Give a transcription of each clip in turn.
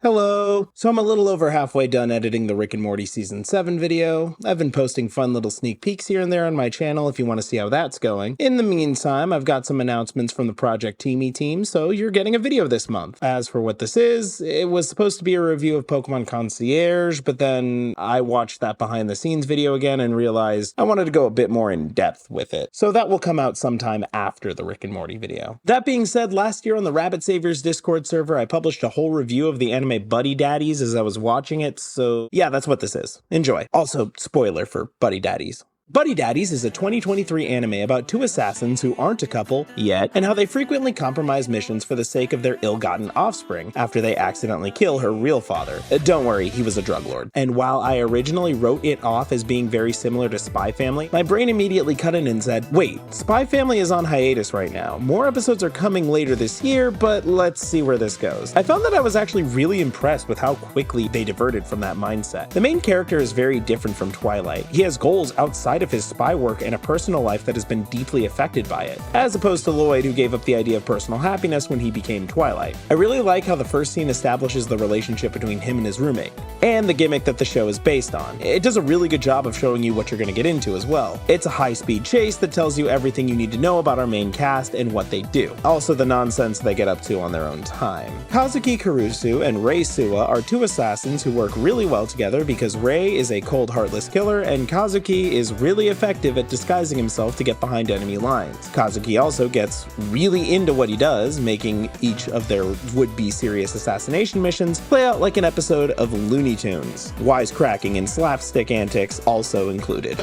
Hello! So I'm a little over halfway done editing the Rick and Morty Season 7 video. I've been posting fun little sneak peeks here and there on my channel if you want to see how that's going. In the meantime, I've got some announcements from the Project Timi team, so you're getting a video this month. As for what this is, it was supposed to be a review of Pokemon Concierge, but then I watched that behind the scenes video again and realized I wanted to go a bit more in depth with it. So that will come out sometime after the Rick and Morty video. That being said, last year on the Rabbit Saviors Discord server, I published a whole review of the anime Buddy Daddies as I was watching it, so yeah, that's what this is. Enjoy. Also, spoiler for Buddy Daddies. Buddy Daddies is a 2023 anime about two assassins who aren't a couple yet, and how they frequently compromise missions for the sake of their ill-gotten offspring after they accidentally kill her real father. Don't worry, he was a drug lord. And while I originally wrote it off as being very similar to Spy Family, my brain immediately cut in and said, wait, Spy Family is on hiatus right now. More episodes are coming later this year, but let's see where this goes. I found that I was actually really impressed with how quickly they diverted from that mindset. The main character is very different from Twilight. He has goals outside of his spy work and a personal life that has been deeply affected by it, as opposed to Lloyd, who gave up the idea of personal happiness when he became Twilight. I really like how the first scene establishes the relationship between him and his roommate, and the gimmick that the show is based on. It does a really good job of showing you what you're going to get into as well. It's a high-speed chase that tells you everything you need to know about our main cast and what they do. Also the nonsense they get up to on their own time. Kazuki Kurusu and Rei Suwa are two assassins who work really well together because Rei is a cold, heartless killer and Kazuki is really effective at disguising himself to get behind enemy lines. Kazuki also gets really into what he does, making each of their would-be serious assassination missions play out like an episode of Looney Tunes. Wisecracking and slapstick antics also included.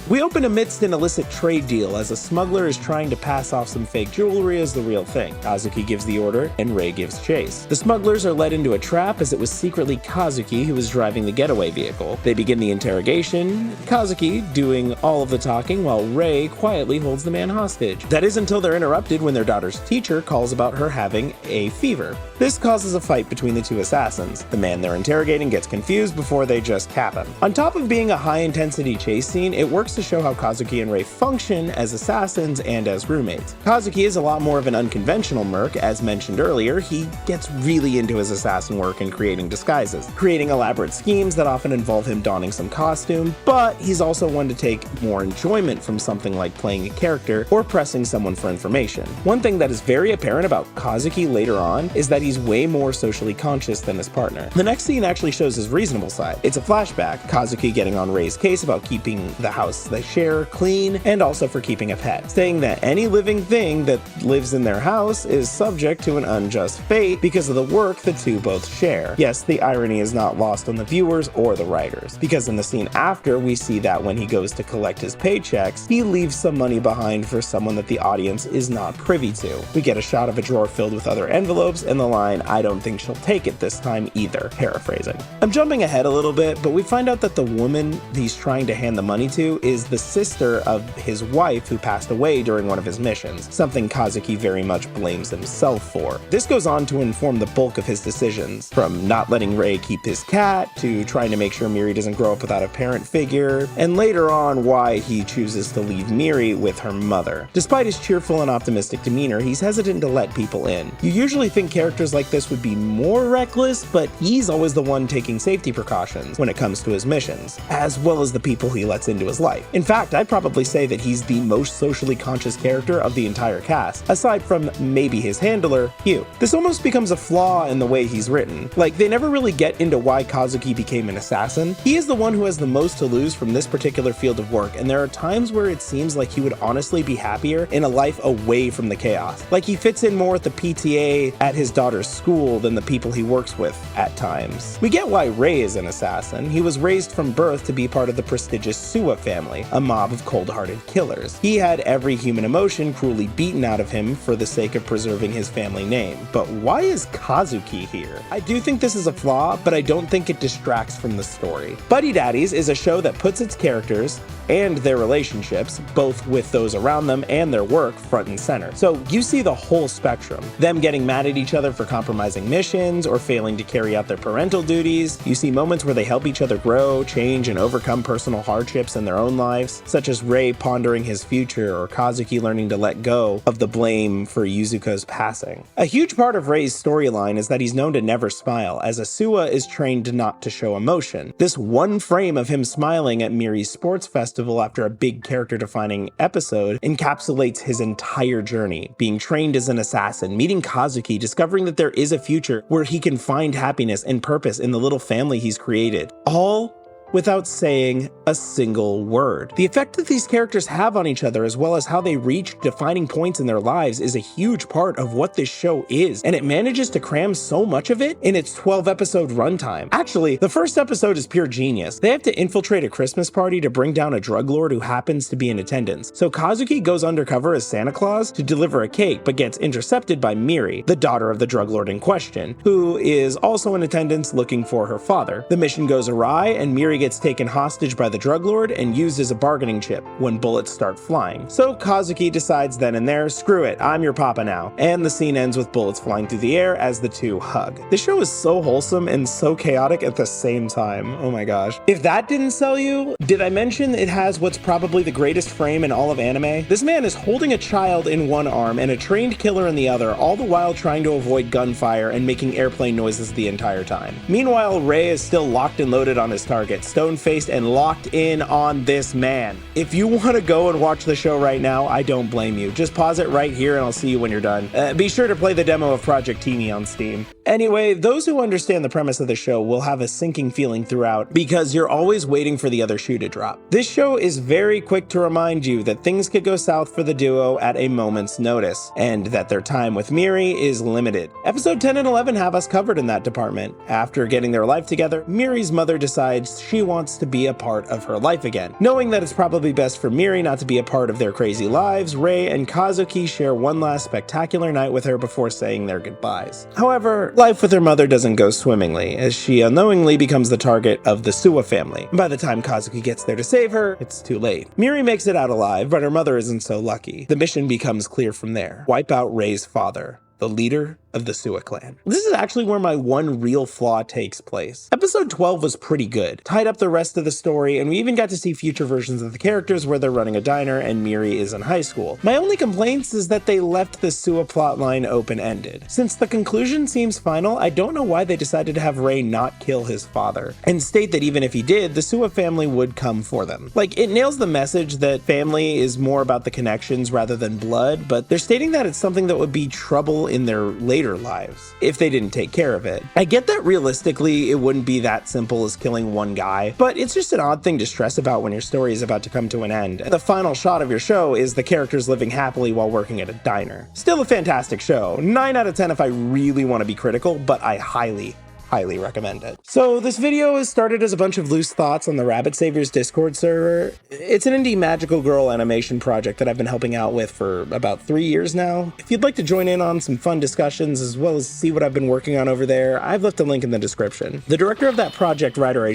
We open amidst an illicit trade deal as a smuggler is trying to pass off some fake jewelry as the real thing. Kazuki gives the order and Rei gives chase. The smugglers are led into a trap as it was secretly Kazuki who was driving the getaway vehicle. They begin the interrogation, Kazuki doing all of the talking while Rei quietly holds the man hostage. That is until they're interrupted when their daughter's teacher calls about her having a fever. This causes a fight between the two assassins. The man they're interrogating gets confused before they just cap him. On top of being a high-intensity chase scene, it works to show how Kazuki and Rei function as assassins and as roommates. Kazuki is a lot more of an unconventional merc. As mentioned earlier, he gets really into his assassin work and creating disguises, creating elaborate schemes that often involve him donning some costume, but he's also one to take more enjoyment from something like playing a character or pressing someone for information. One thing that is very apparent about Kazuki later on is that he's way more socially conscious than his partner. The next scene actually shows his reasonable side. It's a flashback, Kazuki getting on Rei's case about keeping the house they share clean and also for keeping a pet, saying that any living thing that lives in their house is subject to an unjust fate because of the work the two both share. Yes, the irony is not lost on the viewers or the writers, because in the scene after we see that when he goes to collect his paychecks, he leaves some money behind for someone that the audience is not privy to. We get a shot of a drawer filled with other envelopes and the line, "I don't think she'll take it this time either," paraphrasing. I'm jumping ahead a little bit, but we find out that the woman he's trying to hand the money to is the sister of his wife who passed away during one of his missions, something Kazuki very much blames himself for. This goes on to inform the bulk of his decisions, from not letting Rei keep his cat, to trying to make sure Miri doesn't grow up without a parent figure, and later on why he chooses to leave Miri with her mother. Despite his cheerful and optimistic demeanor, he's hesitant to let people in. You usually think characters like this would be more reckless, but he's always the one taking safety precautions when it comes to his missions, as well as the people he lets into his life. In fact, I'd probably say that he's the most socially conscious character of the entire cast, aside from maybe his handler, Hugh. This almost becomes a flaw in the way he's written. Like, they never really get into why Kazuki became an assassin. He is the one who has the most to lose from this particular field of work, and there are times where it seems like he would honestly be happier in a life away from the chaos. Like he fits in more with the PTA at his daughter's school than the people he works with at times. We get why Rei is an assassin. He was raised from birth to be part of the prestigious Suwa family, a mob of cold-hearted killers. He had every human emotion cruelly beaten out of him for the sake of preserving his family name. But why is Kazuki here? I do think this is a flaw, but I don't think it distracts from the story. Buddy Daddies is a show that puts its characters and their relationships, both with those around them and their work, front and center. So you see the whole spectrum. Them getting mad at each other for compromising missions or failing to carry out their parental duties. You see moments where they help each other grow, change, and overcome personal hardships in their own lives, such as Rei pondering his future or Kazuki learning to let go of the blame for Yuzuko's passing. A huge part of Rei's storyline is that he's known to never smile, as Asua is trained not to show emotion. This one frame of him smiling at Miri's sports festival after a big character-defining episode encapsulates his entire journey, being trained as an assassin, meeting Kazuki, discovering that there is a future where he can find happiness and purpose in the little family he's created. All without saying a single word. The effect that these characters have on each other, as well as how they reach defining points in their lives, is a huge part of what this show is, and it manages to cram so much of it in its 12-episode runtime. Actually, the first episode is pure genius. They have to infiltrate a Christmas party to bring down a drug lord who happens to be in attendance. So Kazuki goes undercover as Santa Claus to deliver a cake, but gets intercepted by Miri, the daughter of the drug lord in question, who is also in attendance looking for her father. The mission goes awry, and Miri gets taken hostage by the drug lord and used as a bargaining chip when bullets start flying. So Kazuki decides then and there, screw it, I'm your papa now. And the scene ends with bullets flying through the air as the two hug. The show is so wholesome and so chaotic at the same time. Oh my gosh. If that didn't sell you, did I mention it has what's probably the greatest frame in all of anime? This man is holding a child in one arm and a trained killer in the other, all the while trying to avoid gunfire and making airplane noises the entire time. Meanwhile, Rei is still locked and loaded on his target, stone-faced and locked in on this man. If you want to go and watch the show right now, I don't blame you. Just pause it right here and I'll see you when you're done. Be sure to play the demo of Project Timi on Steam. Anyway, those who understand the premise of the show will have a sinking feeling throughout because you're always waiting for the other shoe to drop. This show is very quick to remind you that things could go south for the duo at a moment's notice, and that their time with Miri is limited. Episode 10 and 11 have us covered in that department. After getting their life together, Miri's mother decides she wants to be a part of her life again. Knowing that it's probably best for Miri not to be a part of their crazy lives, Rei and Kazuki share one last spectacular night with her before saying their goodbyes. However, life with her mother doesn't go swimmingly, as she unknowingly becomes the target of the Suwa family. By the time Kazuki gets there to save her, it's too late. Miri makes it out alive, but her mother isn't so lucky. The mission becomes clear from there. Wipe out Rei's father, the leader of the Suwa clan. This is actually where my one real flaw takes place. Episode 12 was pretty good, tied up the rest of the story, and we even got to see future versions of the characters where they're running a diner and Miri is in high school. My only complaints is that they left the Suwa plotline open-ended. Since the conclusion seems final, I don't know why they decided to have Rei not kill his father, and state that even if he did, the Suwa family would come for them. Like, it nails the message that family is more about the connections rather than blood, but they're stating that it's something that would be trouble in their later lives if they didn't take care of it. I get that realistically it wouldn't be that simple as killing one guy, but it's just an odd thing to stress about when your story is about to come to an end. The final shot of your show is the characters living happily while working at a diner. Still a fantastic show. 9 out of 10 if I really want to be critical, but I highly recommend it. So this video is started as a bunch of loose thoughts on the Rabbit Saviors Discord server. It's an indie magical girl animation project that I've been helping out with for about 3 years now. If you'd like to join in on some fun discussions as well as see what I've been working on over there, I've left a link in the description. The director of that project, Ryder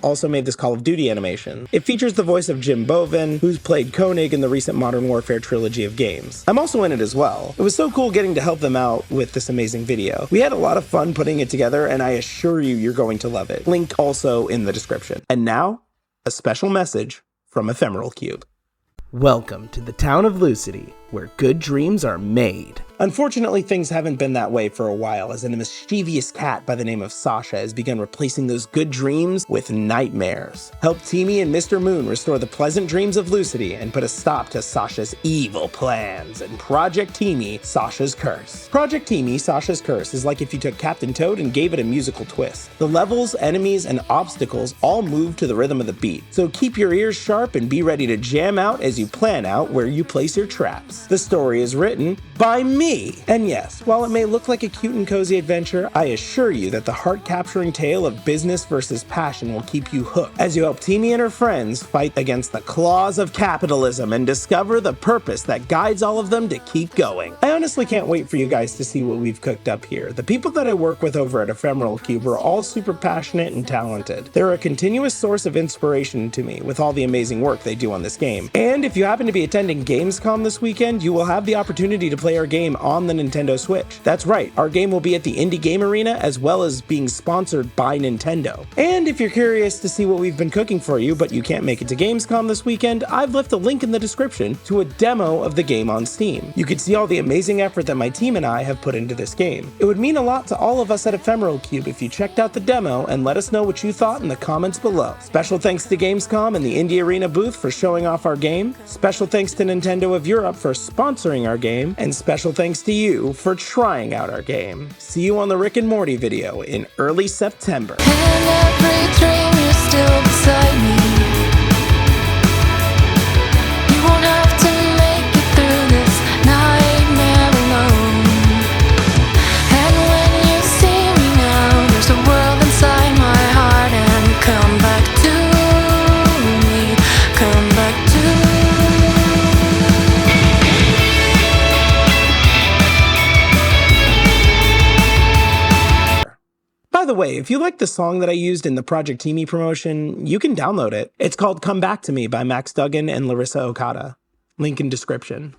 also made this Call of Duty animation. It features the voice of Jim Boeven, who's played Koenig in the recent Modern Warfare trilogy of games. I'm also in it as well. It was so cool getting to help them out with this amazing video. We had a lot of fun putting it together, and I assure you you're going to love it. Link also in the description. And now, a special message from Ephemeral Cube. Welcome to the town of Lucity, where good dreams are made. Unfortunately, things haven't been that way for a while, as a mischievous cat by the name of Sasha has begun replacing those good dreams with nightmares. Help Timi and Mr. Moon restore the pleasant dreams of Lucity and put a stop to Sasha's evil plans in Project Timi, Sasha's Curse. Project Timi, Sasha's Curse is like if you took Captain Toad and gave it a musical twist. The levels, enemies, and obstacles all move to the rhythm of the beat, so keep your ears sharp and be ready to jam out as you plan out where you place your traps. The story is written by me. And yes, while it may look like a cute and cozy adventure, I assure you that the heart-capturing tale of business versus passion will keep you hooked as you help Timi and her friends fight against the claws of capitalism and discover the purpose that guides all of them to keep going. I honestly can't wait for you guys to see what we've cooked up here. The people that I work with over at Ephemeral Cube are all super passionate and talented. They're a continuous source of inspiration to me with all the amazing work they do on this game. And if you happen to be attending Gamescom this weekend, weekend, you will have the opportunity to play our game on the Nintendo Switch. That's right, our game will be at the Indie Game Arena as well as being sponsored by Nintendo. And if you're curious to see what we've been cooking for you, but you can't make it to Gamescom this weekend, I've left a link in the description to a demo of the game on Steam. You can see all the amazing effort that my team and I have put into this game. It would mean a lot to all of us at Ephemeral Cube if you checked out the demo and let us know what you thought in the comments below. Special thanks to Gamescom and the Indie Arena booth for showing off our game. Special thanks to Nintendo of Europe for sponsoring our game. And special thanks to you for trying out our game. See you on the Rick and Morty video in early September. And every dream you're still beside me. You won't have to make it through this nightmare alone. And when you see me now, there's a world inside my heart. And come back to me, come back to me. By the way, if you like the song that I used in the Project Timi promotion, you can download it. It's called Come Back to Me by Max Duggan and Larissa Okada. Link in description.